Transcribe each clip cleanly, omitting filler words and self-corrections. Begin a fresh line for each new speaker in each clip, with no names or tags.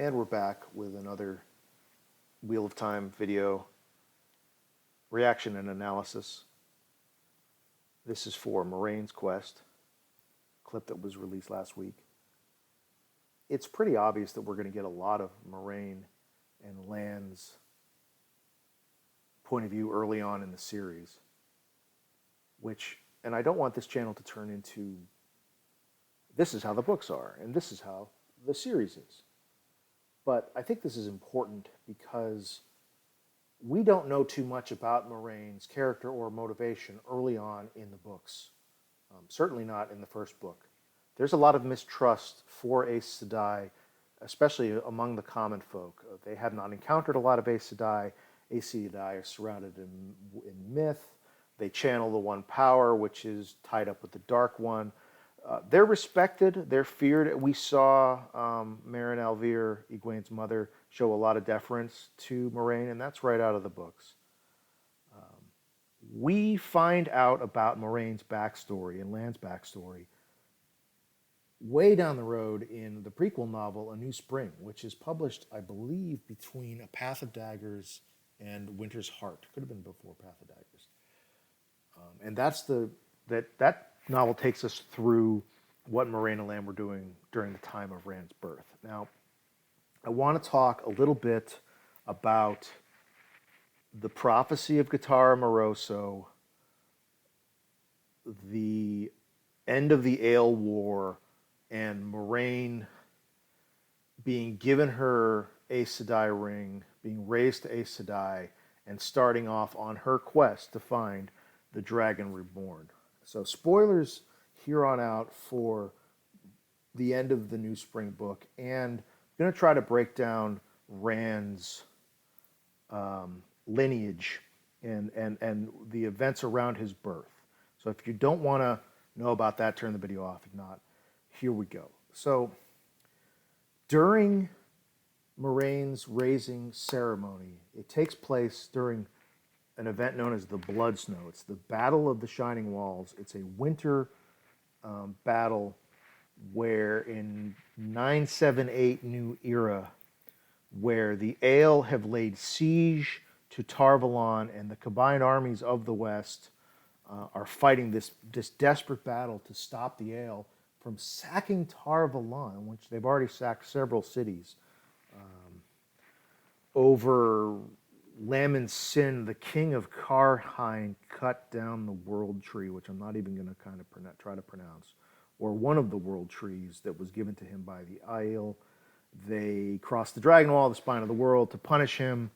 And we're back with another Wheel of Time video reaction and analysis. This is for Moraine's Quest, clip that was released last week. It's pretty obvious that we're going to get a lot of Moraine and Lan's point of view early on in the series, and I don't want this channel to turn into, this is how the books are, and this is how the series is. But I think this is important because we don't know too much about Moraine's character or motivation early on in the books. Certainly not in the first book. There's a lot of mistrust for Aes Sedai, especially among the common folk. They have not encountered a lot of Aes Sedai. Aes Sedai are surrounded in myth. They channel the one power, which is tied up with the Dark One. They're respected. They're feared. We saw Moraine Alvear, Egwene's mother, show a lot of deference to Moraine, and that's right out of the books. We find out about Moraine's backstory and Lan's backstory way down the road in the prequel novel, A New Spring, which is published, I believe, between A Path of Daggers and Winter's Heart. Could have been before Path of Daggers. And that novel takes us through what Moraine and Lan were doing during the time of Rand's birth. Now, I want to talk a little bit about the prophecy of Guittara Moroso, the end of the Ale War, and Moraine being given her Aes Sedai ring, being raised to Aes Sedai, and starting off on her quest to find the Dragon Reborn. So spoilers here on out for the end of the New Spring book, and I'm going to try to break down Rand's lineage and the events around his birth. So if you don't want to know about that, turn the video off. If not, here we go. So during Moraine's raising ceremony, it takes place during an event known as the Blood Snow. It's the Battle of the Shining Walls. It's a winter battle where in 978 New Era, where the Ale have laid siege to Tar Valon, and the combined armies of the West are fighting this desperate battle to stop the Ale from sacking Tar Valon, which they've already sacked several cities. Over Lamin Sin, the king of Karhine, cut down the world tree, which I'm not even going to try to pronounce, or one of the world trees that was given to him by the Aiel. They crossed the Dragon Wall, the spine of the world, to punish him.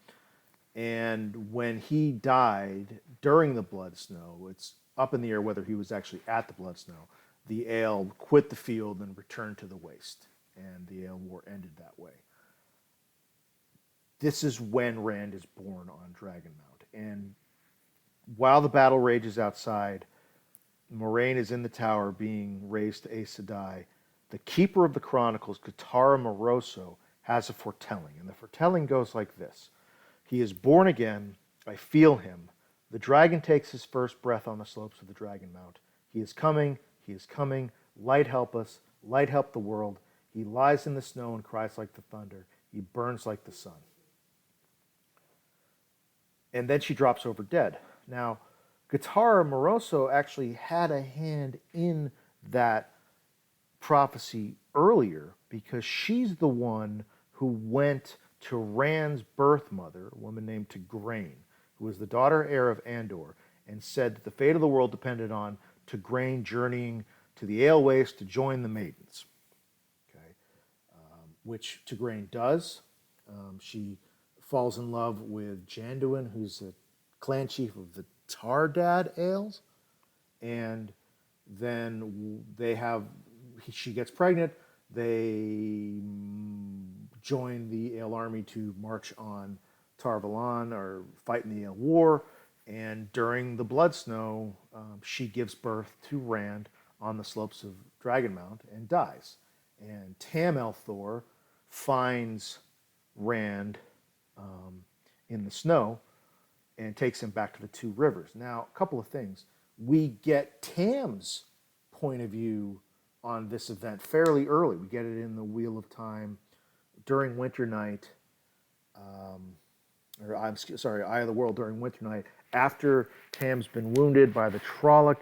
And when he died during the Blood Snow, it's up in the air whether he was actually at the Blood Snow. The Ale quit the field and returned to the Waste, and the Ale War ended that way. This is when Rand is born on Dragonmount. And while the battle rages outside, Moraine is in the tower being raised to Aes Sedai. The Keeper of the Chronicles, Guittara Moroso, has a foretelling. And the foretelling goes like this. He is born again. I feel him. The dragon takes his first breath on the slopes of the Dragonmount. He is coming. He is coming. Light help us. Light help the world. He lies in the snow and cries like the thunder. He burns like the sun. And then she drops over dead. Now, Guittara Moroso actually had a hand in that prophecy earlier because she's the one who went to Rand's birth mother, a woman named Tigraine, who was the daughter heir of Andor, and said that the fate of the world depended on Tigraine journeying to the Ale Waste to join the Maidens. Okay, which Tigraine does. She falls in love with Janduin, who's a clan chief of the Tardad Ales, and then she gets pregnant. They join the Ale army to march on Tar Valon or fight in the Ale War, and during the Blood Snow, she gives birth to Rand on the slopes of Dragonmount and dies. And Tam Elthor finds Rand in the snow and takes him back to the Two Rivers. Now, a couple of things. We get Tam's point of view on this event fairly early. We get it in the Wheel of Time during Winter Night, or I'm sorry, Eye of the World during Winter Night, after Tam's been wounded by the Trolloc,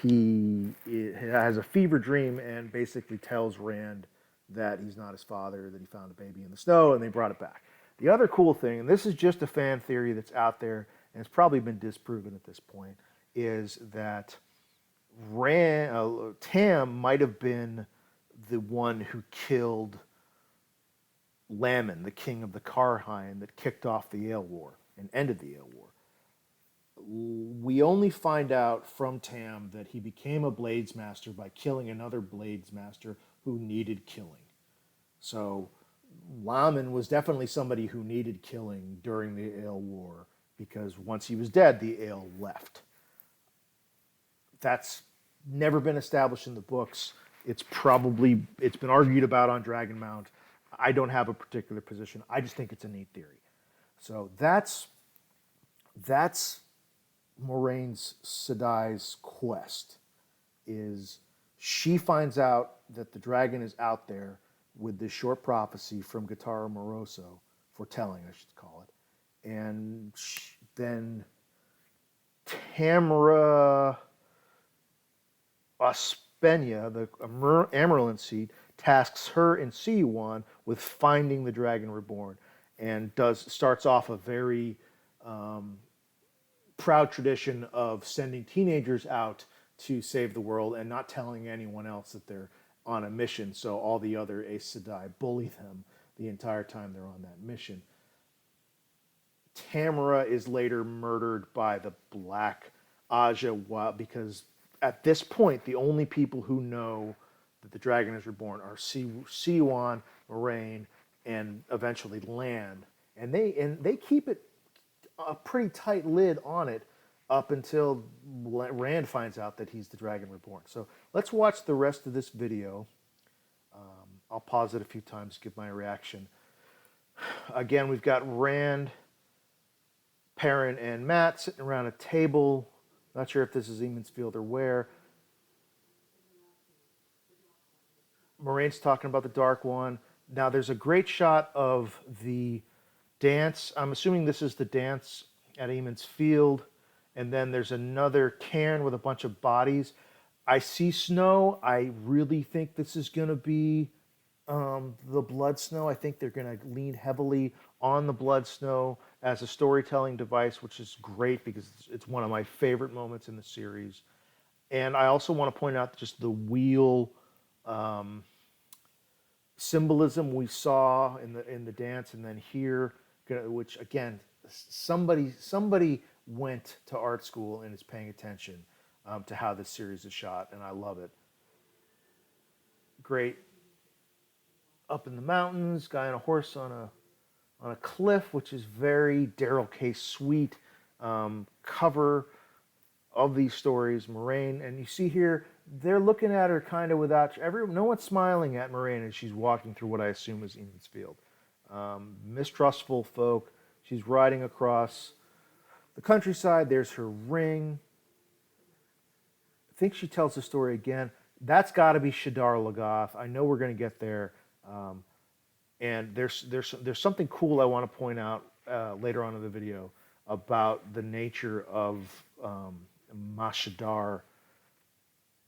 he has a fever dream and basically tells Rand that he's not his father, that he found a baby in the snow, and they brought it back. The other cool thing, and this is just a fan theory that's out there, and it's probably been disproven at this point, is that Tam might have been the one who killed Laman, the king of the Karhine, that kicked off the Ale War and ended the Ale War. We only find out from Tam that he became a Bladesmaster by killing another Bladesmaster who needed killing. So Laman was definitely somebody who needed killing during the Ale War, because once he was dead, the Ale left. That's never been established in the books. It's been argued about on Dragonmount. I don't have a particular position. I just think it's a neat theory. So that's Moraine Sedai's quest. Is she finds out that the dragon is out there with this short prophecy from Gitara Moroso, foretelling, I should call it, and then Tamara Ospenia, the Amarylline Seed, tasks her and Siuan with finding the dragon reborn, and starts off a very proud tradition of sending teenagers out to save the world and not telling anyone else that they're on a mission, so all the other Aes Sedai bully them the entire time they're on that mission. Tamara is later murdered by the Black Aja, because at this point the only people who know that the dragon is reborn are Siuan, Moraine, and eventually Lan, and they keep it a pretty tight lid on it up until Rand finds out that he's the dragon reborn. So let's watch the rest of this video. I'll pause it a few times, give my reaction. Again, we've got Rand, Perrin, and Matt sitting around a table. Not sure if this is Eamon's Field or where. Moraine's talking about the Dark One. Now, there's a great shot of the dance. I'm assuming this is the dance at Eamon's Field. And then there's another cairn with a bunch of bodies. I see snow. I really think this is going to be the blood snow. I think they're going to lean heavily on the blood snow as a storytelling device, which is great because it's one of my favorite moments in the series. And I also want to point out just the wheel symbolism we saw in the dance, and then here, which again, somebody went to art school and is paying attention to how this series is shot, and I love it. Great. Up in the mountains, guy on a horse on a cliff, which is very Daryl K. Sweet cover of these stories. Moraine, and you see here, they're looking at her kind of without no one's smiling at Moraine as she's walking through what I assume is Eamon's Field. Mistrustful folk. She's riding across the countryside. There's her ring. I think she tells the story again. That's got to be Shadar Logoth. I know we're going to get there. And there's something cool I want to point out later on in the video about the nature of Mashadar,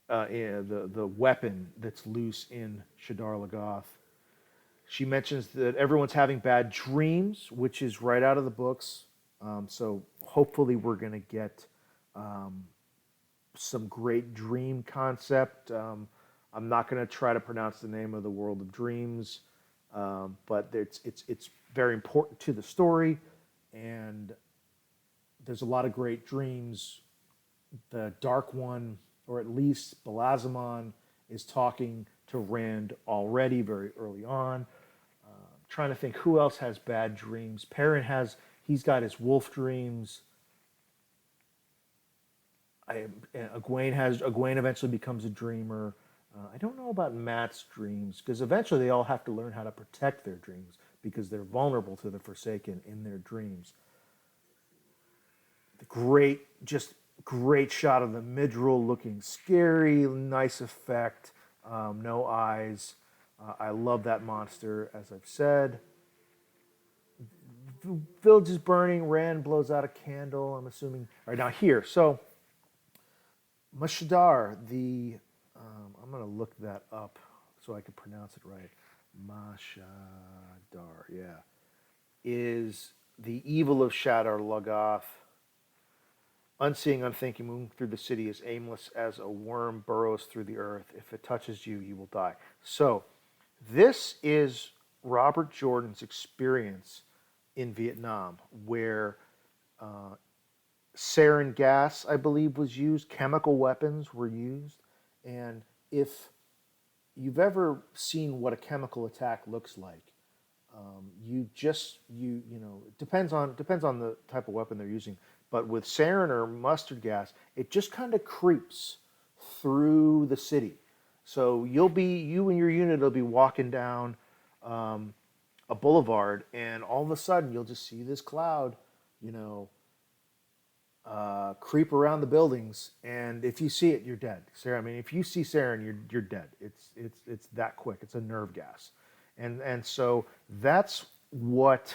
the weapon that's loose in Shadar Logoth. She mentions that everyone's having bad dreams, which is right out of the books. So hopefully we're going to get some great dream concept. I'm not going to try to pronounce the name of the World of Dreams, but it's very important to the story, and there's a lot of great dreams. The Dark One, or at least Belazamon, is talking to Rand already very early on. Trying to think who else has bad dreams. Perrin he's got his wolf dreams. Egwene eventually becomes a dreamer. I don't know about Matt's dreams, because eventually they all have to learn how to protect their dreams because they're vulnerable to the Forsaken in their dreams. The great shot of the Midril looking scary, nice effect, no eyes. I love that monster, as I've said. The village is burning. Rand blows out a candle. I'm assuming. All right, now here. So Mashadar, I'm going to look that up so I can pronounce it right. Mashadar, yeah, is the evil of Shadar Logoth. Unseeing, unthinking, moving through the city as aimless as a worm burrows through the earth. If it touches you, you will die. So, this is Robert Jordan's experience in Vietnam, where sarin gas, I believe, was used, chemical weapons were used, and if you've ever seen what a chemical attack looks like, it depends on the type of weapon they're using, but with sarin or mustard gas, it just kind of creeps through the city. So you and your unit will be walking down a boulevard, and all of a sudden you'll just see this cloud, you know, creep around the buildings, and if you see it, you're dead. I mean, if you see sarin, you're dead. It's that quick. It's a nerve gas, and so that's what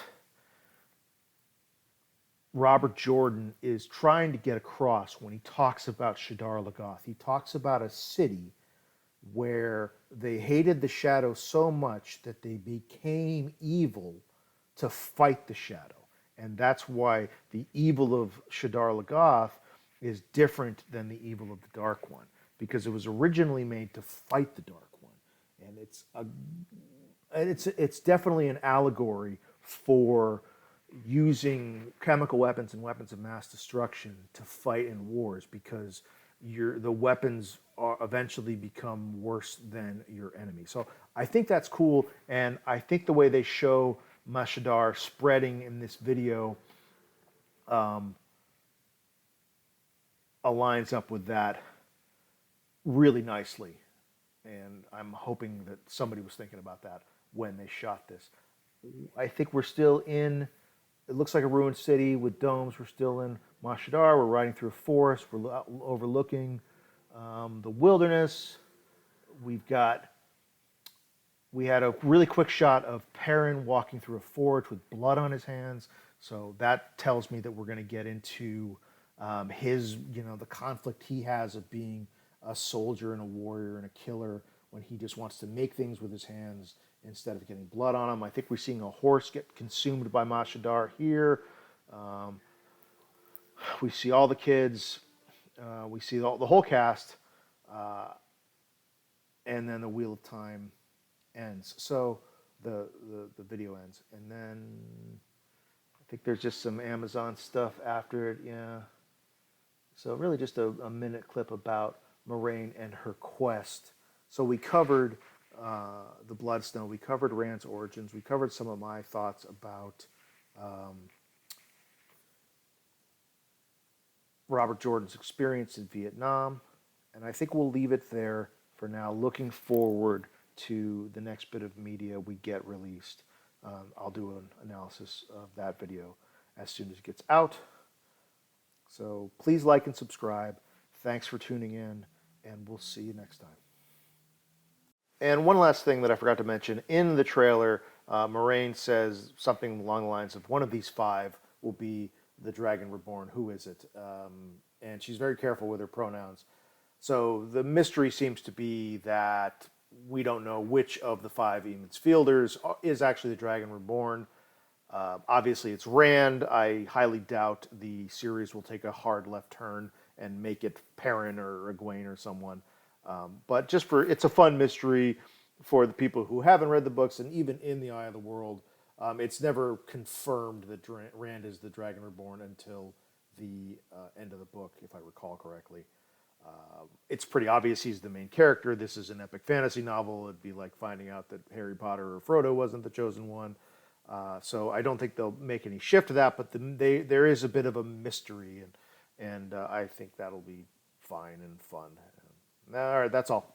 Robert Jordan is trying to get across when he talks about Shadar Logoth. He talks about a city where they hated the shadow so much that they became evil to fight the shadow. And that's why the evil of Shadar Logoth is different than the evil of the Dark One, because it was originally made to fight the Dark One. And it's definitely an allegory for using chemical weapons and weapons of mass destruction to fight in wars, because the weapons eventually become worse than your enemy. So I think that's cool, and I think the way they show Mashadar spreading in this video aligns up with that really nicely, and I'm hoping that somebody was thinking about that when they shot this. I think we're still in, it looks like a ruined city with domes. We're still in Mashadar. We're riding through a forest. We're overlooking the wilderness. We had a really quick shot of Perrin walking through a forge with blood on his hands. So that tells me that we're going to get into his, the conflict he has of being a soldier and a warrior and a killer when he just wants to make things with his hands instead of getting blood on him. I think we're seeing a horse get consumed by Mashadar here. We see all the kids. We see the whole cast. And then the Wheel of Time ends. So the video ends. And then I think there's just some Amazon stuff after it. Yeah. So really just a minute clip about Moraine and her quest. So we covered the Bloodstone. We covered Rand's origins. We covered some of my thoughts about Robert Jordan's experience in Vietnam. And I think we'll leave it there for now, looking forward to the next bit of media we get released. I'll do an analysis of that video as soon as it gets out. So please like and subscribe. Thanks for tuning in, and we'll see you next time. And one last thing that I forgot to mention, in the trailer, Moraine says something along the lines of, one of these five will be the Dragon Reborn. Who is it? And she's very careful with her pronouns. So the mystery seems to be that we don't know which of the five Eamon's Fielders is actually the Dragon Reborn. Obviously, it's Rand. I highly doubt the series will take a hard left turn and make it Perrin or Egwene or someone. But it's a fun mystery for the people who haven't read the books, and even in The Eye of the World, it's never confirmed that Rand is the Dragon Reborn until the end of the book, if I recall correctly. It's pretty obvious he's the main character. This is an epic fantasy novel. It'd be like finding out that Harry Potter or Frodo wasn't the chosen one. So I don't think they'll make any shift to that, but there is a bit of a mystery, and I think that'll be fine and fun. All right, that's all.